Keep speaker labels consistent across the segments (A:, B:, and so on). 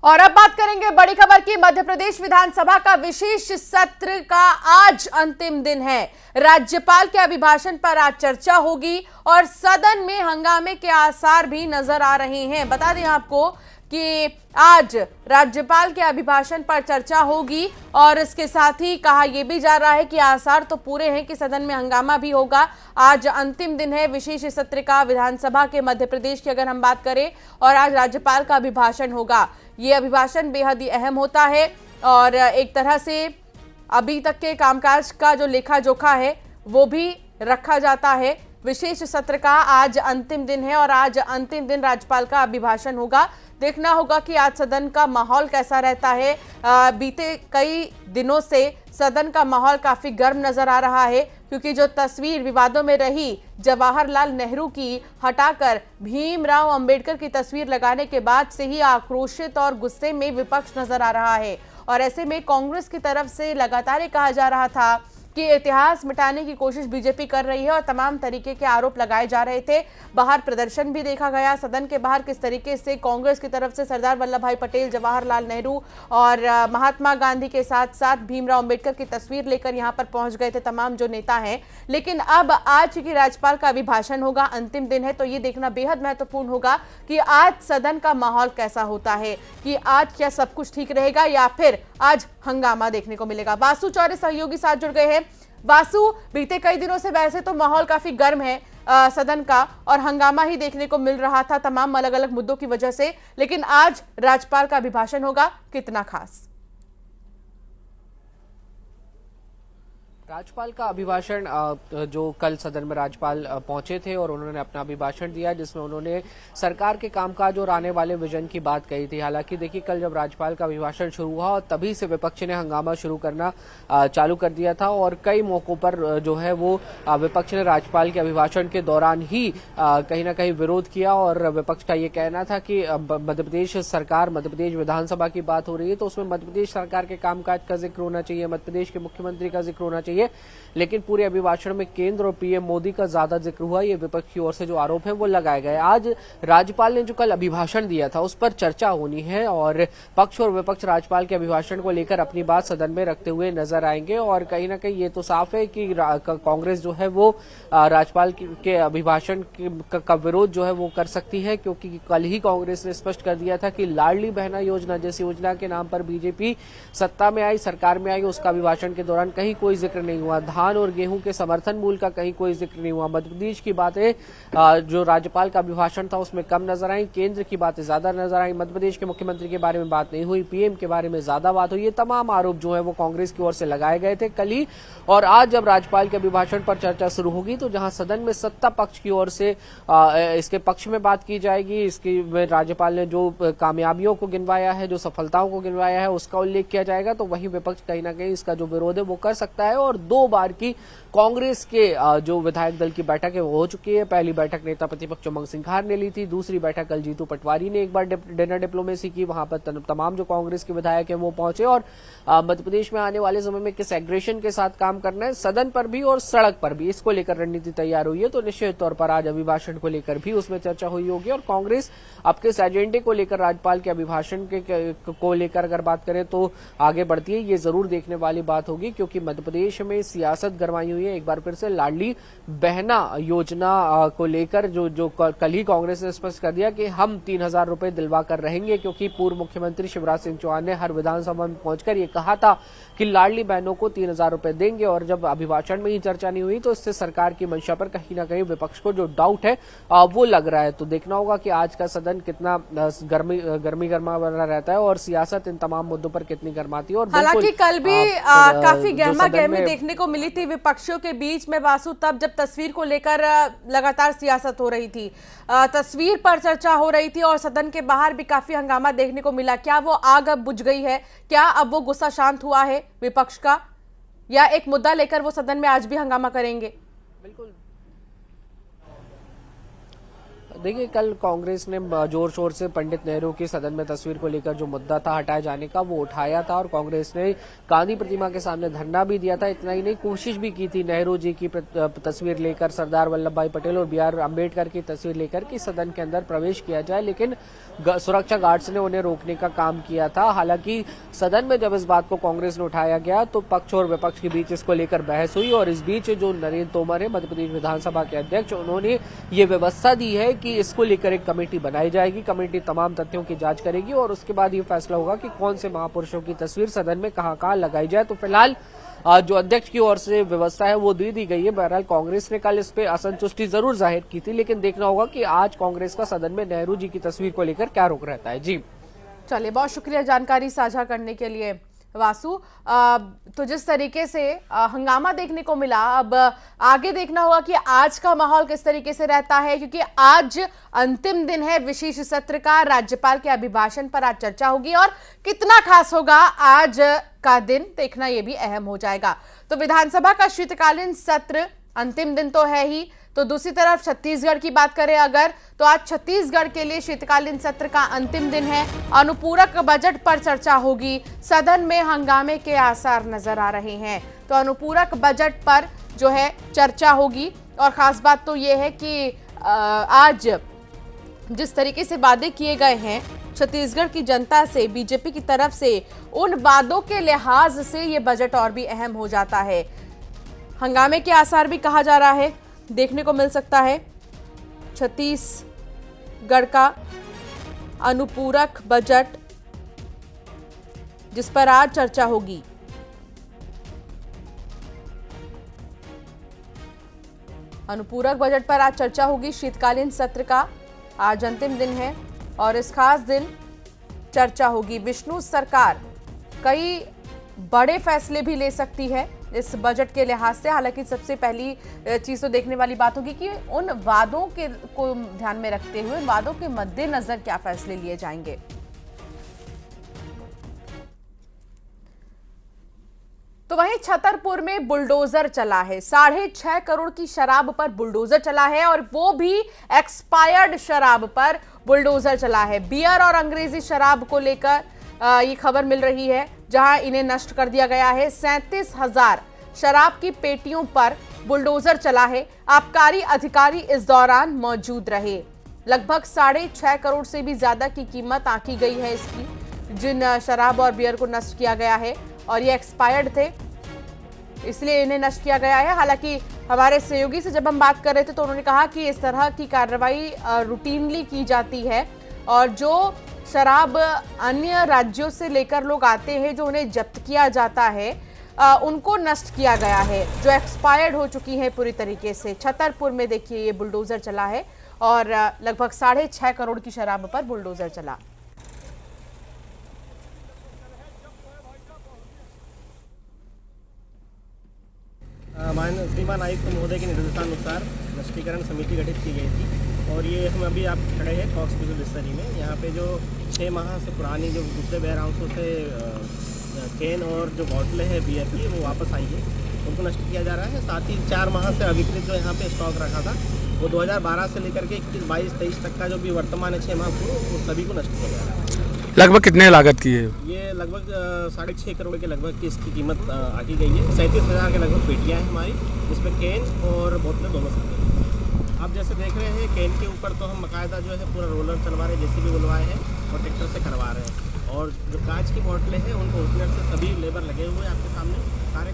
A: और अब बात करेंगे बड़ी खबर की। मध्य प्रदेश विधानसभा का विशेष सत्र का आज अंतिम दिन है। राज्यपाल के अभिभाषण पर आज चर्चा होगी और सदन में हंगामे के आसार भी नजर आ रहे हैं। बता दें आपको कि आज राज्यपाल के अभिभाषण पर चर्चा होगी और इसके साथ ही कहा यह भी जा रहा है कि आसार तो पूरे हैं कि सदन में हंगामा भी होगा। आज अंतिम दिन है विशेष सत्र का विधानसभा के मध्य प्रदेश की, अगर हम बात करें, और आज राज्यपाल का अभिभाषण होगा। ये अभिभाषण बेहद ही अहम होता है और एक तरह से अभी तक के कामकाज का जो लेखा जोखा है वो भी रखा जाता है। विशेष सत्र का आज अंतिम दिन है और आज अंतिम दिन राज्यपाल का अभिभाषण होगा। देखना होगा कि आज सदन का माहौल कैसा रहता है। बीते कई दिनों से सदन का माहौल काफी गर्म नजर आ रहा है, क्योंकि जो तस्वीर विवादों में रही जवाहरलाल नेहरू की हटाकर भीमराव अंबेडकर की तस्वीर लगाने के बाद से ही आक्रोशित और गुस्से में विपक्ष नजर आ रहा है। और ऐसे में कांग्रेस की तरफ से लगातार कहा जा रहा था कि इतिहास मिटाने की कोशिश बीजेपी कर रही है और तमाम तरीके के आरोप लगाए जा रहे थे। बाहर प्रदर्शन भी देखा गया, सदन के बाहर किस तरीके से कांग्रेस की तरफ से सरदार वल्लभ भाई पटेल, जवाहरलाल नेहरू और महात्मा गांधी के साथ साथ भीमराव अंबेडकर की तस्वीर लेकर यहां पर पहुंच गए थे तमाम जो नेता हैं। लेकिन अब आज की राज्यपाल का अभिभाषण होगा, अंतिम दिन है, तो ये देखना बेहद महत्वपूर्ण होगा कि आज सदन का माहौल कैसा होता है, कि आज क्या सब कुछ ठीक रहेगा या फिर आज हंगामा देखने को मिलेगा। वासु चौरे सहयोगी साथ जुड़ गए हैं। वासु, बीते कई दिनों से वैसे तो माहौल काफी गर्म है सदन का और हंगामा ही देखने को मिल रहा था तमाम अलग अलग मुद्दों की वजह से, लेकिन आज राज्यपाल का अभिभाषण होगा, कितना खास?
B: राज्यपाल का अभिभाषण जो कल सदन में राज्यपाल पहुंचे थे और उन्होंने अपना अभिभाषण दिया, जिसमें उन्होंने सरकार के कामकाज और आने वाले विजन की बात कही थी। हालांकि देखिए, कल जब राज्यपाल का अभिभाषण शुरू हुआ और तभी से विपक्ष ने हंगामा शुरू करना चालू कर दिया था और कई मौकों पर जो है वो विपक्ष ने राज्यपाल के अभिभाषण के दौरान ही कहीं ना कहीं विरोध किया। और विपक्ष का ये कहना था कि मध्य प्रदेश सरकार, मध्य प्रदेश विधानसभा की बात हो रही है तो उसमें मध्य प्रदेश सरकार के कामकाज का जिक्र होना चाहिए, मध्य प्रदेश के मुख्यमंत्री का जिक्र होना चाहिए। लेकिन पूरे अभिभाषण में केंद्र और पीएम मोदी का ज्यादा जिक्र हुआ। ये विपक्ष की ओर से जो आरोप है वो लगाए गए। आज राज्यपाल ने जो कल अभिभाषण दिया था उस पर चर्चा होनी है और पक्ष और विपक्ष राज्यपाल के अभिभाषण को लेकर अपनी बात सदन में रखते हुए नजर आएंगे। और कहीं ना कहीं ये तो साफ है कि कांग्रेस जो है वो राज्यपाल के अभिभाषण का विरोध जो है वो कर सकती है, क्योंकि कल ही कांग्रेस ने स्पष्ट कर दिया था कि लाडली बहना योजना जैसी योजना के नाम पर बीजेपी सत्ता में आई, सरकार में आई, उसका अभिभाषण के दौरान कहीं कोई जिक्र नहीं हुआ। धान और गेहूं के समर्थन मूल्य का कहीं कोई जिक्र नहीं हुआ। मध्य प्रदेश की बातें जो राज्यपाल का अभिभाषण था उसमें कम नजर आई, केंद्र की बातें ज्यादा नजर आई। मध्य प्रदेश के मुख्यमंत्री के बारे में बात नहीं हुई, पीएम के बारे में ज्यादा बात हुई। ये तमाम आरोप जो है वो कांग्रेस की ओर से लगाए गए थे कल ही। और आज जब राज्यपाल के अभिभाषण पर चर्चा शुरू होगी तो जहां सदन में सत्ता पक्ष की ओर से इसके पक्ष में बात की जाएगी, इसकी राज्यपाल ने जो कामयाबियों को गिनवाया है, जो सफलताओं को गिनवाया है, उसका उल्लेख किया जाएगा, तो वहीं विपक्ष कहीं ना कहीं इसका जो विरोध है वो कर सकता है। और 2 बार की कांग्रेस के जो विधायक दल की बैठक है वो हो चुकी है। पहली बैठक नेता प्रतिपक्ष उमंग सिंघार ने ली थी, दूसरी बैठक कल जीतू पटवारी ने एक बार डिनर डिप्लोमेसी की। वहां पर तमाम जो कांग्रेस के विधायक हैं वो पहुंचे और मध्य प्रदेश में आने वाले समय में किस एग्रेशन के साथ काम करना है, सदन पर भी और सड़क पर भी, इसको लेकर रणनीति तैयार हुई है। तो निश्चित तौर पर आज अभिभाषण को लेकर भी उसमें चर्चा हुई होगी और कांग्रेस अब किस एजेंडे को लेकर राज्यपाल के अभिभाषण को लेकर अगर बात करें तो आगे बढ़ती है, ये जरूर देखने वाली बात होगी। क्योंकि मध्य प्रदेश में सियासत गरमाई हुई है। एक बार फिर से लाडली बहना योजना को लेकर जो कल ही कांग्रेस ने स्पष्ट कर दिया कि हम 3,000 रुपए दिलवा कर रहेंगे, क्योंकि पूर्व मुख्यमंत्री शिवराज सिंह चौहान ने हर विधानसभा में पहुंचकर ये कहा था कि लाडली बहनों को 3,000 रुपए देंगे। और जब अभिभाषण में ही चर्चा नहीं हुई तो इससे सरकार की मंशा पर कहीं ना कहीं विपक्ष को जो डाउट है वो लग रहा है। तो देखना होगा कि आज का सदन कितना गर्मा बना रहता है और सियासत इन तमाम मुद्दों पर कितनी गर्माती है। और
A: हालांकि कल भी काफी गर्मा गर्मी देखने को मिली थी विपक्षियों के बीच में वासु, तब जब तस्वीर को लेकर लगातार सियासत हो रही थी, तस्वीर पर चर्चा हो रही थी और सदन के बाहर भी काफी हंगामा देखने को मिला। क्या वो आग अब बुझ गई है? क्या अब वो गुस्सा शांत हुआ है विपक्ष का, या एक मुद्दा लेकर वो सदन में आज भी हंगामा करेंगे?
B: बिल्कुल देखिए, कल कांग्रेस ने जोर शोर से पंडित नेहरू की सदन में तस्वीर को लेकर जो मुद्दा था हटाए जाने का, वो उठाया था और कांग्रेस ने गांधी प्रतिमा के सामने धरना भी दिया था। इतना ही नहीं, कोशिश भी की थी नेहरू जी की तस्वीर लेकर, सरदार वल्लभ भाई पटेल और बी आर अम्बेडकर की तस्वीर लेकर कि सदन के अंदर प्रवेश किया जाए, लेकिन सुरक्षा गार्ड्स ने उन्हें रोकने का काम किया था। हालांकि सदन में जब इस बात को कांग्रेस ने उठाया गया तो पक्ष और विपक्ष के बीच इसको लेकर बहस हुई और इस बीच जो नरेंद्र तोमर है, मध्य प्रदेश विधानसभा के अध्यक्ष, उन्होंने ये व्यवस्था दी है कि इसको लेकर एक कमेटी बनाई जाएगी। कमेटी तमाम तथ्यों की जांच करेगी और उसके बाद ये फैसला होगा कि कौन से महापुरुषों की तस्वीर सदन में कहां लगाई जाए। तो फिलहाल जो अध्यक्ष की ओर से व्यवस्था है वो दे दी गई है। बहरहाल कांग्रेस ने कल इस पे असंतुष्टि जरूर जाहिर की थी, लेकिन देखना होगा कि आज कांग्रेस का सदन में नेहरू जी की तस्वीर को लेकर क्या रुख रहता है। जी
A: चलिए, बहुत शुक्रिया जानकारी साझा करने के लिए वासु। तो जिस तरीके से हंगामा देखने को मिला, अब आगे देखना होगा कि आज का माहौल किस तरीके से रहता है, क्योंकि आज अंतिम दिन है विशेष सत्र का। राज्यपाल के अभिभाषण पर आज चर्चा होगी और कितना खास होगा आज का दिन, देखना यह भी अहम हो जाएगा। तो विधानसभा का शीतकालीन सत्र अंतिम दिन तो है ही, तो दूसरी तरफ छत्तीसगढ़ की बात करें अगर, तो आज छत्तीसगढ़ के लिए शीतकालीन सत्र का अंतिम दिन है। अनुपूरक बजट पर चर्चा होगी, सदन में हंगामे के आसार नजर आ रहे हैं। तो अनुपूरक बजट पर जो है चर्चा होगी और खास बात तो यह है कि आज जिस तरीके से वादे किए गए हैं छत्तीसगढ़ की जनता से बीजेपी की तरफ से, उन वादों के लिहाज से ये बजट और भी अहम हो जाता है। हंगामे के आसार भी कहा जा रहा है, देखने को मिल सकता है। छत्तीसगढ़ का अनुपूरक बजट जिस पर आज चर्चा होगी। अनुपूरक बजट पर आज चर्चा होगी। शीतकालीन सत्र का आज अंतिम दिन है और इस खास दिन चर्चा होगी। विष्णु सरकार कई बड़े फैसले भी ले सकती है इस बजट के लिहाज से। हालांकि सबसे पहली चीज तो देखने वाली बात होगी कि उन वादों को ध्यान में रखते हुए, उन वादों के मद्देनजर क्या फैसले लिए जाएंगे। तो वहीं छतरपुर में बुलडोजर चला है। 6.5 करोड़ की शराब पर बुलडोजर चला है और वो भी एक्सपायर्ड शराब पर बुलडोजर चला है। बियर और अंग्रेजी शराब को लेकर ये खबर मिल रही है, जहां इन्हें नष्ट कर दिया गया है। 37,000 शराब की पेटियों पर बुलडोजर चला है। आबकारी अधिकारी इस दौरान मौजूद रहे। लगभग 6.5 करोड़ से भी ज्यादा की कीमत आंकी गई है इसकी, जिन शराब और बियर को नष्ट किया गया है और ये एक्सपायर्ड थे, इसलिए इन्हें नष्ट किया गया है। हालांकि हमारे सहयोगी से जब हम बात कर रहे थे तो उन्होंने कहा कि इस तरह की कार्रवाई रूटीनली की जाती है और जो शराब अन्य राज्यों से लेकर लोग आते हैं, जो उन्हें जब्त किया जाता है, उनको नष्ट किया गया है, जो एक्सपायर्ड हो चुकी है पूरी तरीके से। छतरपुर में देखिए ये बुलडोजर चला है और लगभग 6.5 करोड़ की शराब पर बुलडोजर चला।
C: श्रीमान आयुक्त महोदय के निर्देशानुसार नष्टीकरण समिति गठित की गई थी और ये हम अभी आप खड़े हैं कॉक्स बिस्लरी में। यहाँ पे जो 6 माह से पुरानी जो दूसरे वेयर हाउसों से कैन और जो बॉटलें हैं बियर की, वो वापस आई है, उनको नष्ट किया जा रहा है। साथ ही 4 माह से अविकृत जो यहाँ पे स्टॉक रखा था, वो 2012 से लेकर के 21, 22, 23 तक का जो भी वर्तमान है 6 माह को, वो सभी को नष्ट किया जा रहा है।
D: लगभग कितने लागत की है
C: ये? लगभग 6.5 करोड़ के लगभग की इसकी कीमत आकी गई है। 37,000 के लगभग पेटियाँ हैं हमारी, जिसमें कैन और बोतलें दोनों सकते हैं। आप जैसे देख रहे हैं कैन के ऊपर तो हम बाकायदा जो है पूरा रोलर चलवा रहे हैं, जैसे भी बुलवाए हैं और ट्रैक्टर से करवा रहे हैं। और जो कांच की बोतलें हैं उनको ओपनर से सभी लेबर लगे हुए हैं आपके सामने सारे।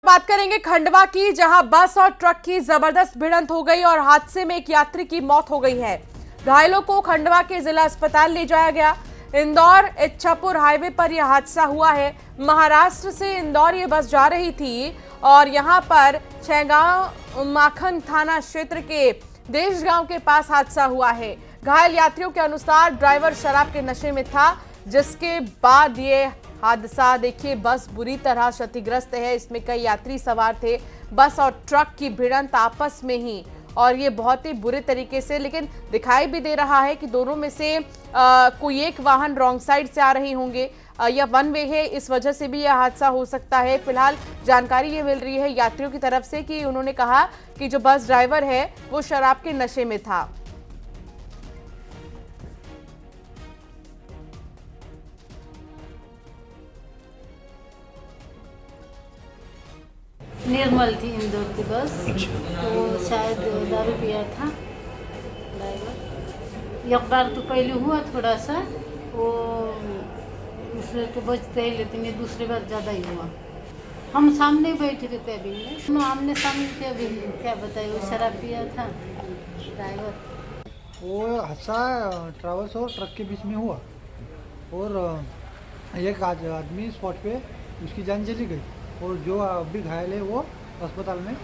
A: बात करेंगे खंडवा की, जहां बस और ट्रक की जबरदस्त भिड़ंत हो गई और हादसे में एक यात्री की मौत हो गई है। घायलों को खंडवा के जिला अस्पताल ले जाया गया। इंदौर इच्छापुर हाईवे पर यह हादसा हुआ है। महाराष्ट्र से इंदौर ये बस जा रही थी और यहां पर छैगांव माखन थाना क्षेत्र के देश गांव के पास हादसा हुआ है। घायल यात्रियों के अनुसार ड्राइवर शराब के नशे में था, जिसके बाद ये हादसा। देखिए बस बुरी तरह क्षतिग्रस्त है, इसमें कई यात्री सवार थे। बस और ट्रक की भिड़ंत आपस में ही, और ये बहुत ही बुरे तरीके से, लेकिन दिखाई भी दे रहा है कि दोनों में से कोई एक वाहन रॉन्ग साइड से आ रहे होंगे। यह वन वे है, इस वजह से भी यह हादसा हो सकता है। फिलहाल जानकारी ये मिल रही है यात्रियों की तरफ से कि उन्होंने कहा कि जो बस ड्राइवर है वो शराब के नशे में था।
D: निर्मल थी इंदौर की बस। तो शायद दारू पिया था ड्राइवर। एक बार तो पहले हुआ थोड़ा सा, वो दूसरे तो बचते ही, लेकिन ये दूसरी बार ज़्यादा ही हुआ। हम सामने बैठे थे कैबिन में, हम आमने सामने थे। अभी क्या बताइए, वो शराब पिया था ड्राइवर।
E: वो हादसा ट्रैवल्स और ट्रक के बीच में हुआ और एक आदमी स्पॉट पे उसकी जान चली गई और जो अभी घायल है वो अस्पताल में।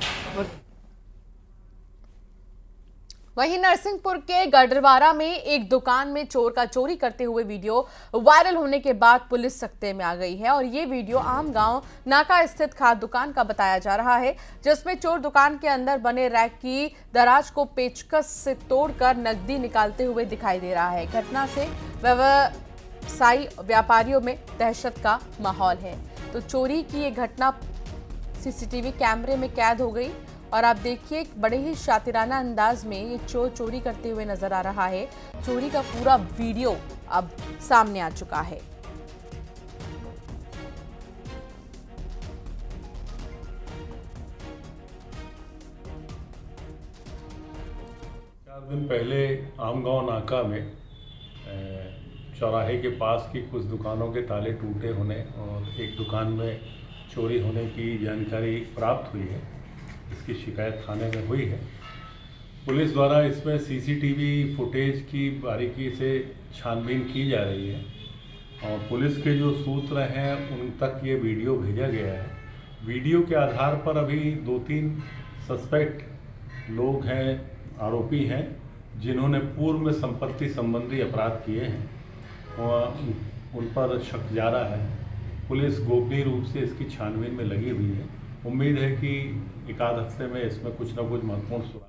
A: वहीं नरसिंहपुर के गडरवारा में एक दुकान में चोर का चोरी करते हुए वीडियो वायरल होने के बाद पुलिस सख्ते में आ गई है और ये वीडियो आम गांव नाका स्थित खाद दुकान का बताया जा रहा है, जिसमें चोर दुकान के अंदर बने रैक की दराज को पेचकस से तोड़कर नकदी निकालते हुए दिखाई दे रहा है। घटना से व्यवसायी व्यापारियों में दहशत का माहौल है। तो चोरी की ये घटना सीसीटीवी कैमरे में कैद हो गई और आप देखिए बड़े ही शातिराना अंदाज में ये चोर चोरी करते हुए नजर आ रहा है। चोरी का पूरा वीडियो अब सामने आ चुका है।
F: 4 दिन पहले आमगांव नाका में चौराहे के पास की कुछ दुकानों के ताले टूटे होने और एक दुकान में चोरी होने की जानकारी प्राप्त हुई है। इसकी शिकायत थाने में हुई है। पुलिस द्वारा इसमें सीसीटीवी फुटेज की बारीकी से छानबीन की जा रही है और पुलिस के जो सूत्र हैं उन तक ये वीडियो भेजा गया है। वीडियो के आधार पर अभी 2-3 सस्पेक्ट लोग हैं, आरोपी हैं, जिन्होंने पूर्व में संपत्ति संबंधी अपराध किए हैं और उन पर शक जारा है। पुलिस गोपनीय रूप से इसकी छानबीन में लगी हुई है। उम्मीद है कि एक आध हफ्ते में इसमें कुछ न कुछ महत्वपूर्ण सुराग।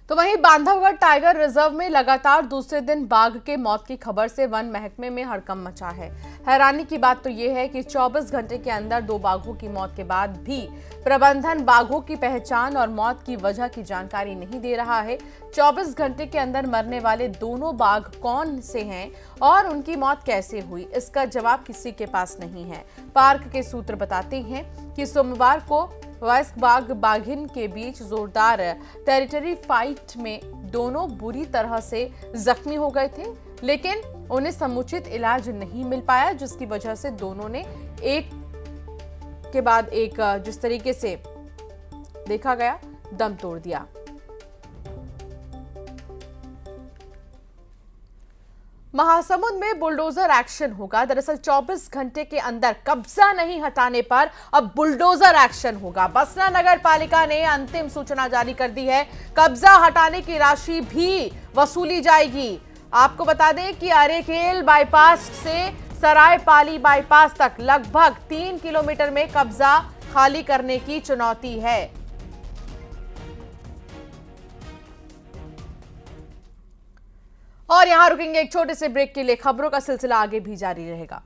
A: तो वहीं बांधवगढ़ टाइगर रिजर्व में लगातार दूसरे दिन बाघ के मौत की खबर से वन महकमे में हड़कंप मचा है। हैरानी की बात तो यह है कि 24 घंटे के अंदर 2 बाघों की मौत के बाद भी प्रबंधन बाघों की पहचान और मौत की वजह की जानकारी नहीं दे रहा है। 24 घंटे के अंदर मरने वाले दोनों बाघ कौन से हैं और उनकी मौत कैसे हुई, इसका जवाब किसी के पास नहीं है। पार्क के सूत्र बताते हैं कि सोमवार को वयस्क बाघ बाघिन के बीच जोरदार टेरिटरी फाइट में दोनों बुरी तरह से जख्मी हो गए थे, लेकिन उन्हें समुचित इलाज नहीं मिल पाया, जिसकी वजह से दोनों ने एक के बाद एक, जिस तरीके से देखा गया, दम तोड़ दिया। महासमुंद में बुलडोजर एक्शन होगा। दरअसल 24 घंटे के अंदर कब्जा नहीं हटाने पर अब बुलडोजर एक्शन होगा। बसना नगर पालिका ने अंतिम सूचना जारी कर दी है। कब्जा हटाने की राशि भी वसूली जाएगी। आपको बता दें कि अरेकेल बाईपास से सरायपाली बाईपास तक लगभग 3 किलोमीटर में कब्जा खाली करने की चुनौती है। और यहां रुकेंगे एक छोटे से ब्रेक के लिए। खबरों का सिलसिला आगे भी जारी रहेगा।